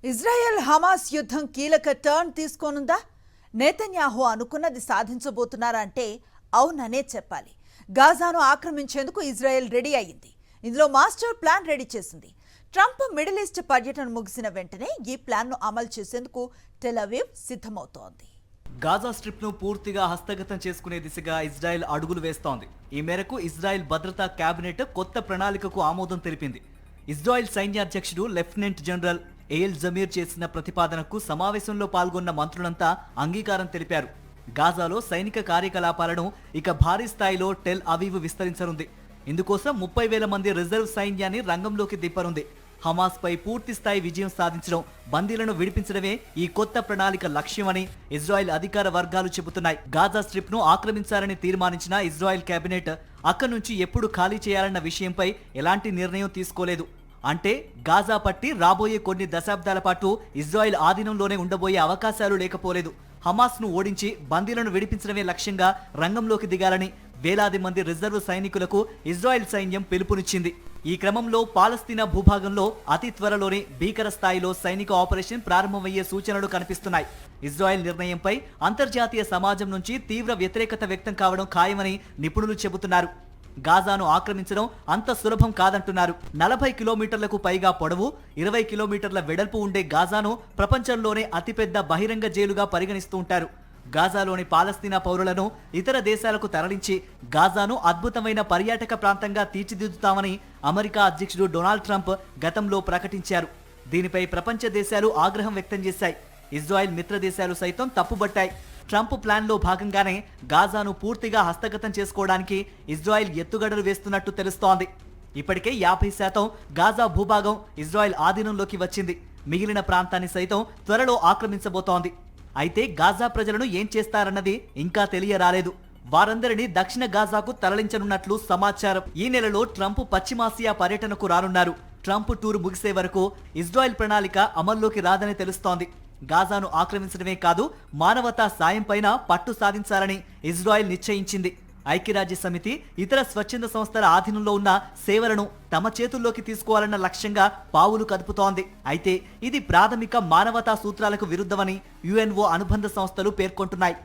Israel Hamas యుద్ధం కీలక turn తీసుకోనుందా? Netanyahu అనుకున్నది సాధించబోతున్నారా అంటే అవుననే చెప్పాలి. గాజాను ఆక్రమించేందుకు ఇజ్రాయెల్ రెడీ అయ్యింది. ఇందులో మాస్టర్ ప్లాన్ రెడీ చేసింది. ట్రంప్ మిడిల్ ఈస్ట్ పర్యటన ముగిసిన వెంటనే ఈ ప్లాన్ను అమలు చేసేందుకు టెల్ అవీవ్ సిద్ధమవుతోంది. గాజా స్ట్రిప్ ను పూర్తిగా హస్తగతం చేసుకునే దిశగా ఇజ్రాయెల్ అడుగులు వేస్తోంది. ఈ మేరకు ఇజ్రాయెల్ భద్రతా కేబినెట్ కొత్త ప్రణాళికకు ఆమోదం తెలిపింది. ఇజ్రాయెల్ సైన్యాధ్యక్షుడు లెఫ్టినెంట్ జనరల్ ఏల్ జమీర్ చేసిన ప్రతిపాదనకు సమావేశంలో పాల్గొన్న మంత్రులంతా అంగీకారం తెలిపారు. గాజాలో సైనిక కార్యకలాపాలను ఇక భారీ స్థాయిలో టెల్ అవీవ్ విస్తరించనుంది. ఇందుకోసం 30,000 మంది రిజర్వ్ సైన్యాన్ని రంగంలోకి దింపనుంది. హమాస్ పై పూర్తి స్థాయి విజయం సాధించడం, బందీలను విడిపించడమే ఈ కొత్త ప్రణాళిక లక్ష్యమని ఇజ్రాయెల్ అధికార వర్గాలు చెబుతున్నాయి. గాజా స్ట్రిప్ ను ఆక్రమించాలని తీర్మానించిన ఇజ్రాయెల్ కేబినెట్ అక్కడి నుంచి ఎప్పుడు ఖాళీ చేయాలన్న విషయంపై ఎలాంటి నిర్ణయం తీసుకోలేదు. అంటే గాజా పట్టి రాబోయే కొన్ని దశాబ్దాల పాటు ఇజ్రాయెల్ ఆధీనంలోనే ఉండబోయే అవకాశాలు లేకపోలేదు. హమాస్ ను ఓడించి బందీలను విడిపించడమే లక్ష్యంగా రంగంలోకి దిగాలని వేలాది మంది రిజర్వ్ సైనికులకు ఇజ్రాయెల్ సైన్యం పిలుపునిచ్చింది. ఈ క్రమంలో పాలస్తీనా భూభాగంలో అతి త్వరలోనే భీకర స్థాయిలో సైనిక ఆపరేషన్ ప్రారంభమయ్యే సూచనలు కనిపిస్తున్నాయి. ఇజ్రాయెల్ నిర్ణయంపై అంతర్జాతీయ సమాజం నుంచి తీవ్ర వ్యతిరేకత వ్యక్తం కావడం ఖాయమని నిపుణులు చెబుతున్నారు. గాజాను ఆక్రమించడం అంత సులభం కాదంటున్నారు. 40 కిలోమీటర్లకు పైగా పొడవు, 20 కిలోమీటర్ల వెడల్పు ఉండే గాజాను ప్రపంచంలోనే అతిపెద్ద బహిరంగ జైలుగా పరిగణిస్తూ ఉంటారు. గాజాలోని పాలస్తీనా పౌరులను ఇతర దేశాలకు తరలించి గాజాను అద్భుతమైన పర్యాటక ప్రాంతంగా తీర్చిదిద్దుతామని అమెరికా అధ్యక్షుడు డొనాల్డ్ ట్రంప్ గతంలో ప్రకటించారు. దీనిపై ప్రపంచ దేశాలు ఆగ్రహం వ్యక్తం చేశాయి. ఇజ్రాయెల్ మిత్ర దేశాలు సైతం తప్పుబట్టాయి. ట్రంప్ ప్లాన్లో భాగంగానే గాజాను పూర్తిగా హస్తగతం చేసుకోవడానికి ఇజ్రాయెల్ ఎత్తుగడలు వేస్తున్నట్టు తెలుస్తోంది. ఇప్పటికే 50% గాజా భూభాగం ఇజ్రాయెల్ ఆధీనంలోకి వచ్చింది. మిగిలిన ప్రాంతాన్ని సైతం త్వరలో ఆక్రమించబోతోంది. అయితే గాజా ప్రజలను ఏం చేస్తారన్నది ఇంకా తెలియరాలేదు. వారందరినీ దక్షిణ గాజాకు తరలించనున్నట్లు సమాచారం. ఈ నెలలో ట్రంప్ పశ్చిమాసియా పర్యటనకు రానున్నారు. ట్రంప్ టూర్ ముగిసే వరకు ఇజ్రాయెల్ ప్రణాళిక అమల్లోకి రాదని తెలుస్తోంది. గాజాను ఆక్రమించడమే కాదు, మానవతా సాయం పైన పట్టు సాధించాలని ఇజ్రాయెల్ నిశ్చయించింది. ఐక్యరాజ్య సమితి, ఇతర స్వచ్ఛంద సంస్థల ఆధీనంలో ఉన్న సేవలను తమ చేతుల్లోకి తీసుకోవాలన్న లక్ష్యంగా పావులు కదుపుతోంది. అయితే ఇది ప్రాథమిక మానవతా సూత్రాలకు విరుద్ధమని యుఎన్ఓ అనుబంధ సంస్థలు పేర్కొంటున్నాయి.